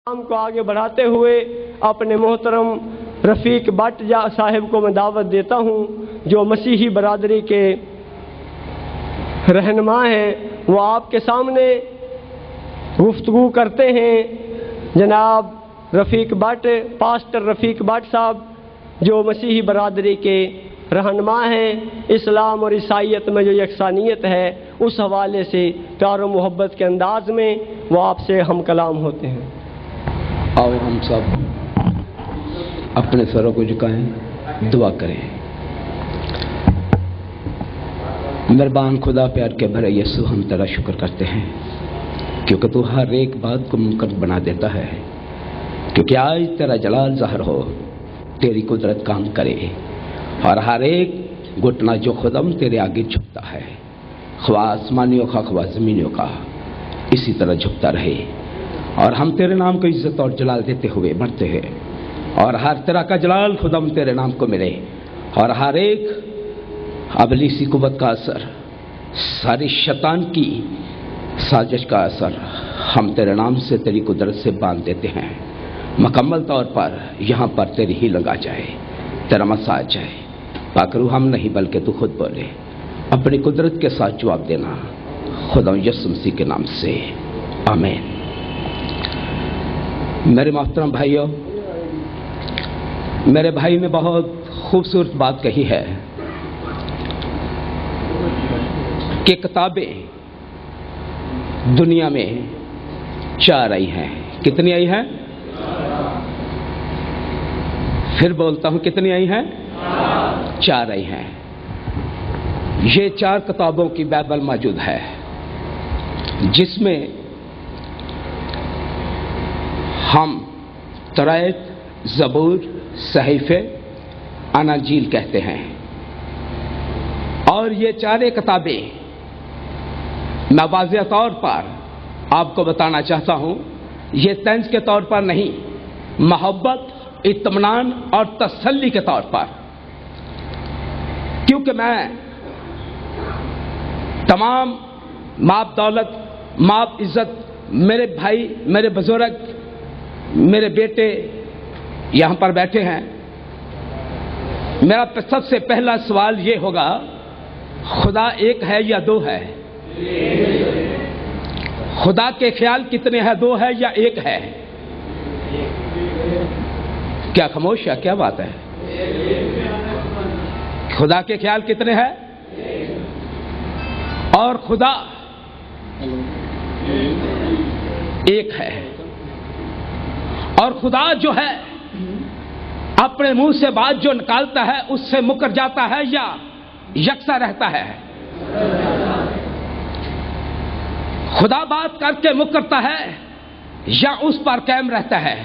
کام کو آگے بڑھاتے ہوئے اپنے محترم رفیق بٹ صاحب کو میں دعوت دیتا ہوں جو مسیحی برادری کے رہنما ہیں، وہ آپ کے سامنے گفتگو کرتے ہیں۔ جناب رفیق بٹ، پاسٹر رفیق بٹ صاحب جو مسیحی برادری کے رہنما ہیں، اسلام اور عیسائیت میں جو یکسانیت ہے اس حوالے سے پیار و محبت کے انداز میں وہ آپ سے ہم کلام ہوتے ہیں۔ آؤ ہم سب اپنے سروں کو جھکائیں، دعا کریں۔ مہربان خدا، پیار کے بھرے یسوع، ہم تیرا شکر کرتے ہیں کیونکہ تو ہر ایک بات کو ممکن بنا دیتا ہے، کیونکہ آج تیرا جلال ظاہر ہو، تیری قدرت کام کرے اور ہر ایک گھٹنا جو خدم تیرے آگے جھکتا ہے، خواہ آسمانیوں کا خواہ زمینیوں کا، اسی طرح جھکتا رہے اور ہم تیرے نام کو عزت اور جلال دیتے ہوئے بڑھتے ہیں، اور ہر طرح کا جلال خدم تیرے نام کو ملے، اور ہر ایک ابلیسی قوت کا اثر، ساری شیطان کی سازش کا اثر ہم تیرے نام سے، تیری قدرت سے باندھ دیتے ہیں۔ مکمل طور پر یہاں پر تیری ہی لگا جائے، تیرا مسا جائے۔ پاک روح ہم نہیں بلکہ تو خود بولے، اپنی قدرت کے ساتھ جواب دینا، خدا یسوع مسیح کے نام سے، آمین۔ میرے محترم بھائیوں، میرے بھائی نے بہت خوبصورت بات کہی ہے کہ کتابیں دنیا میں 4 آئی ہیں۔ کتنی آئی ہیں؟ پھر بولتا ہوں، کتنی آئی ہیں؟ 4 آئی ہیں۔ یہ 4 کتابوں کی بائبل موجود ہے، جس میں ہم تورات، زبور، صحیفے، اناجیل کہتے ہیں، اور یہ 4 کتابیں میں واضح طور پر آپ کو بتانا چاہتا ہوں، یہ طنز کے طور پر نہیں، محبت، اطمینان اور تسلی کے طور پر، کیونکہ میں تمام ماپ دولت، ماپ عزت، میرے بھائی، میرے بزرگ، میرے بیٹے یہاں پر بیٹھے ہیں، میرا سب سے پہلا سوال یہ ہوگا، خدا ایک ہے یا 2 ہے؟ خدا کے خیال کتنے ہیں؟ 2 ہے یا 1 ہے؟ کیا خاموش ہے؟ کیا بات ہے؟ خدا کے خیال کتنے ہیں؟ اور خدا ایک ہے، اور خدا جو ہے اپنے منہ سے بات جو نکالتا ہے اس سے مکر جاتا ہے یا یکساں رہتا ہے؟ خدا بات کر کے مکرتا ہے یا اس پر قائم رہتا ہے؟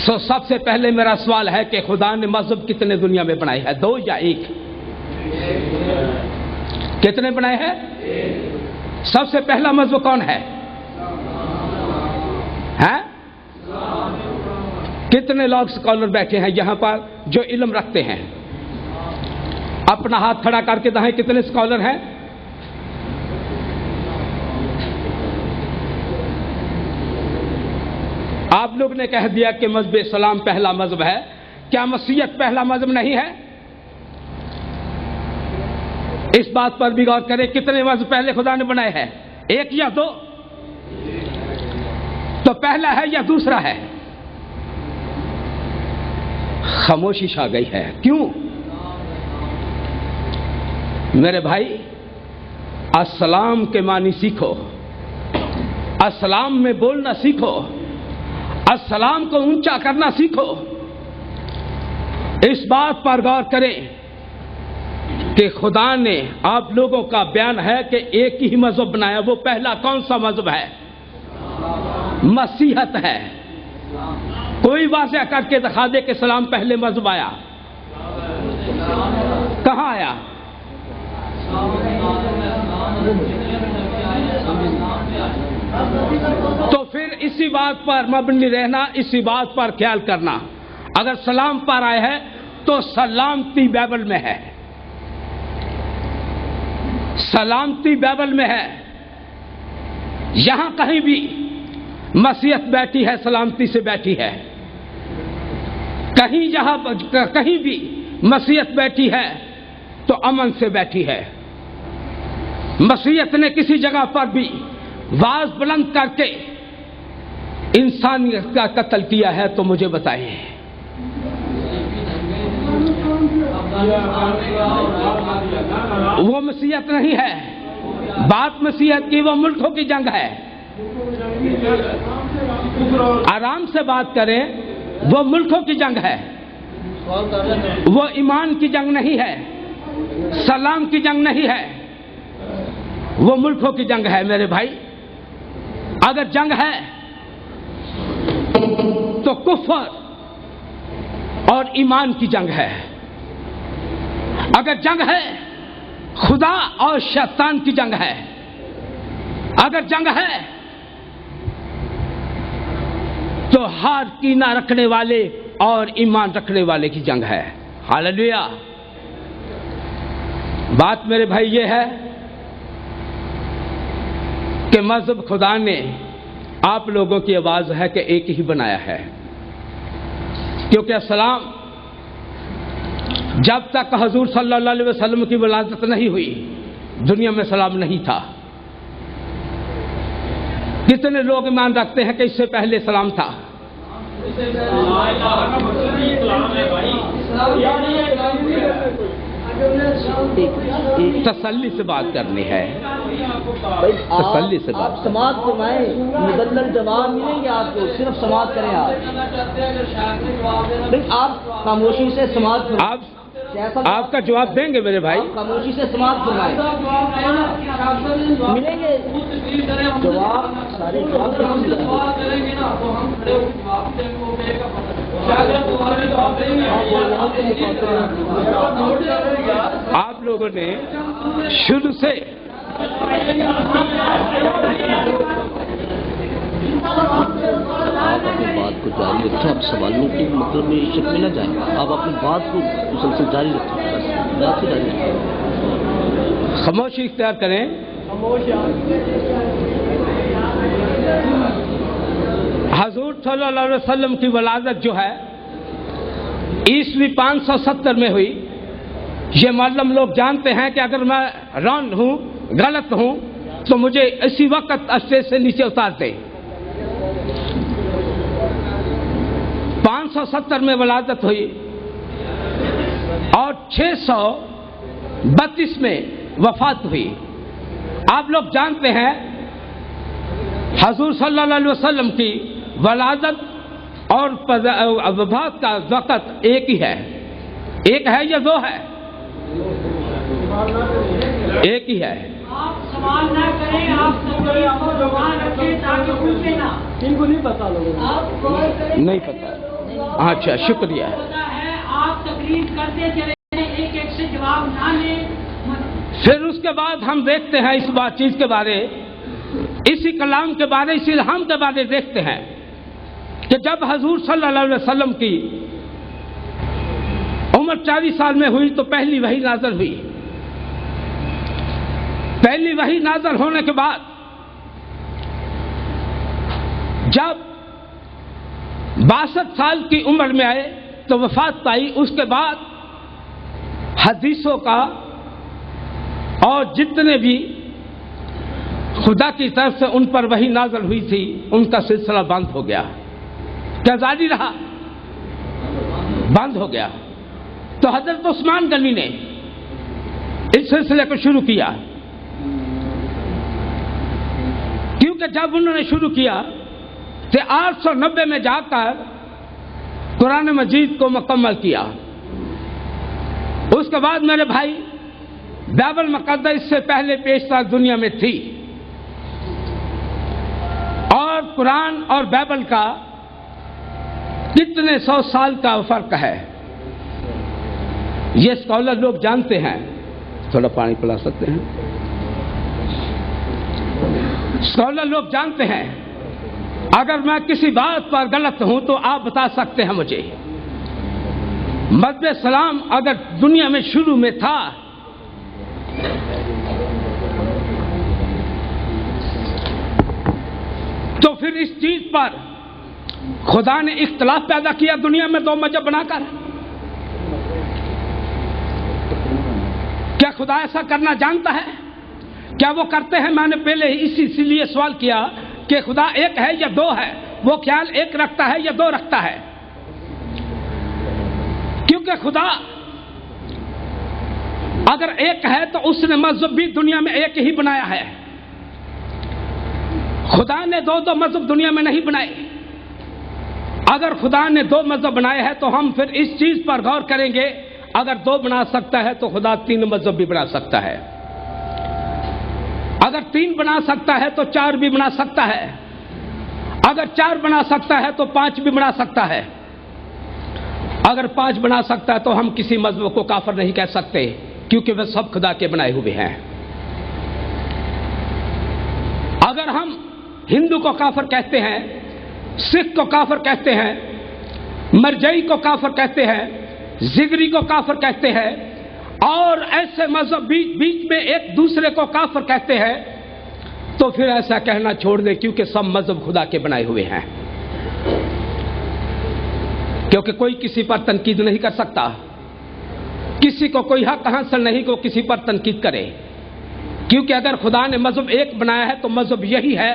سب سے پہلے میرا سوال ہے کہ خدا نے مذہب کتنے دنیا میں بنائے ہیں؟ 2 یا 1؟ کتنے بنائے ہیں؟ سب سے پہلا مذہب کون ہے؟ کتنے لوگ اسکالر بیٹھے ہیں یہاں پر جو علم رکھتے ہیں؟ اپنا ہاتھ کھڑا کر کے دکھائیں، کتنے اسکالر ہیں؟ آپ لوگ نے کہہ دیا کہ مذہب اسلام پہلا مذہب ہے، کیا مسیحیت پہلا مذہب نہیں ہے؟ اس بات پر بھی غور کریں، کتنے مذہب پہلے خدا نے بنائے ہیں؟ 1 یا 2؟ تو پہلا ہے یا دوسرا ہے؟ خاموشی چھا گئی ہے، کیوں؟ میرے بھائی، السلام کے معنی سیکھو، السلام میں بولنا سیکھو، السلام کو اونچا کرنا سیکھو۔ اس بات پر غور کریں کہ خدا نے آپ لوگوں کا بیان ہے کہ ایک ہی مذہب بنایا، وہ پہلا کون سا مذہب ہے؟ مسیحیت ہے۔ کوئی واضح کر کے دکھا دے کہ اسلام پہلے مذہب آیا؟ کہاں آیا؟ تو پھر اسی بات پر مبنی رہنا، اسی بات پر خیال کرنا، اگر سلام پر آئے ہے تو سلامتی بائبل میں ہے، سلامتی بائبل میں ہے۔ یہاں کہیں بھی मसीहत बैठी है, सलामती से बैठी है। कहीं जहां कहीं भी मसीहत बैठी है तो अमन से बैठी है। मसीहत ने किसी जगह पर भी आवाज बुलंद करके इंसानियत का कत्ल किया है तो मुझे बताइए। वो मसीहत नहीं है। बात मसीहत की, वो मुल्कों की जंग है। आराम से बात करें, वो मुल्कों की जंग है, वो ईमान की जंग नहीं है, सलाम की जंग नहीं है, वो मुल्कों की जंग है मेरे भाई। अगर जंग है तो कुफ्र और ईमान की जंग है। अगर जंग है खुदा और शैतान की जंग है। अगर जंग है तो हार कीना रखने वाले और ईमान रखने वाले की जंग है। हालेलुया। बात मेरे भाई ये है कि मज़हब खुदा ने आप लोगों की आवाज है कि एक ही बनाया है, क्योंकि अस्सलाम जब तक हजूर सल्लल्लाहु अलैहि वसल्लम की विलादत नहीं हुई दुनिया में सलाम नहीं था। कितने लोग ईमान रखते हैं कि इससे पहले सलाम था? तसल्ली से बात करनी है, तसल्ली से बात। आप समाअत फरमाएं, मुदल्लल जवाब मिलेंगे आपको, सिर्फ समाअत करें आप। आप खामोशी से समाअत फरमाएं। आपका जवाब देंगे मेरे भाई। खामोशी से समाअत फरमाएं, मिलेंगे जवाब सारे आप लोगों ने शुरू से आप अपनी बात को जारी रखें। आप सवालों के मतलब में शक में न जाए। आप अपनी बात को मुसलसल जारी रखें, बात को जारी रखें। खामोशी इख्तियार करें। हजूर सल्लल्लाहु अलैहि वसल्लम की वलादत जो है ईस्वी 570 में हुई। ये मालूम लोग जानते हैं कि अगर मैं रॉन्ग हूं, गलत हूं, तो मुझे इसी वक्त स्टेज से नीचे उतार दे। 570 में वलादत हुई और 632 में वफात हुई। आप लोग जानते हैं हजूर सल्लल्लाहु अलैहि वसल्लम की वलादत और वफात का वक़्त एक ही है। एक है या दो है? एक ही है। आप सवाल ना करें, आप सवाल रखें ताकि पूछे ना। इनको नहीं पता लोगों नहीं पता। अच्छा, शुक्रिया। पता है, आप तकरीर करते चले, एक एक से जवाब ना लें। फिर उसके बाद हम देखते हैं इस बातचीत के बारे, इसी कलाम के बारे, इसी इल्हाम के बारे देखते हैं कि जब हजूर सल्लल्लाहु अलैहि वसल्लम की उम्र 40 साल में हुई तो पहली वही नाज़िल हुई। पहली वही नाज़िल होने के बाद जब 62 साल की उम्र में आए तो वफात पाई। उसके बाद हदीसों का और जितने भी खुदा की तरफ से उन पर वही नाज़िल हुई थी उनका सिलसिला बंद हो गया। क्या जारी रहा? बंद हो गया। तो हजरत उस्मान गनी ने इस सिलसिले को शुरू किया, क्योंकि जब उन्होंने शुरू किया तो 890 में जाकर कुरान मजीद को मुकम्मल किया। उसके बाद मेरे भाई बाइबल मुक़द्दस इससे पहले पेशतर दुनिया में थी और कुरान और बाइबल का कितने 100 साल का फर्क है ये स्कॉलर लोग जानते हैं। थोड़ा पानी पिला सकते हैं? स्कॉलर लोग जानते हैं। अगर मैं किसी बात पर गलत हूं तो आप बता सकते हैं मुझे। मज़हब सलाम अगर दुनिया में शुरू में था तो फिर फिर इस चीज पर खुदा ने इख्तलाफ पैदा किया दुनिया में दो मजहब बनाकर? क्या खुदा ऐसा करना जानता है? क्या वो करते हैं? मैंने पहले इसीलिए सवाल किया कि खुदा एक है या दो है। वो ख्याल एक रखता है या दो रखता है? क्योंकि खुदा अगर एक है तो उसने मजहब भी दुनिया में एक ही बनाया है। खुदा ने दो दो मजहब दुनिया में नहीं बनाए। अगर खुदा ने दो मजहब बनाए हैं तो हम फिर इस चीज पर गौर करेंगे, अगर दो बना सकता है तो खुदा तीन मजहब भी बना सकता है। अगर तीन बना सकता है तो चार भी बना सकता है। अगर चार बना सकता है तो पांच भी बना सकता है। अगर पांच बना सकता है तो हम किसी मजहब को काफिर नहीं कह सकते, क्योंकि वे सब खुदा के बनाए हुए हैं। अगर हम हिंदू को काफिर कहते हैं, सिख को काफिर कहते हैं, मरजई को काफिर कहते हैं, जिगरी को काफिर कहते हैं, और ऐसे मजहब बीच में एक दूसरे को काफिर कहते हैं, तो फिर ऐसा कहना छोड़ दे, क्योंकि सब मजहब खुदा के बनाए हुए हैं। क्योंकि कोई किसी पर तनकीद नहीं कर सकता, किसी को कोई हक हासिल नहीं को किसी पर तनकीद करे, क्योंकि अगर खुदा ने मजहब एक बनाया है तो मजहब यही है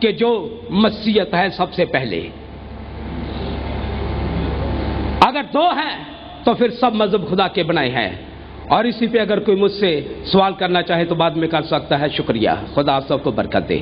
कि जो मसीहत है सबसे पहले। अगर दो है तो फिर सब मजहब खुदा के बनाए हैं। और इसी पे अगर कोई मुझसे सवाल करना चाहे तो बाद में कर सकता है। शुक्रिया। खुदा सबको बरकत दे।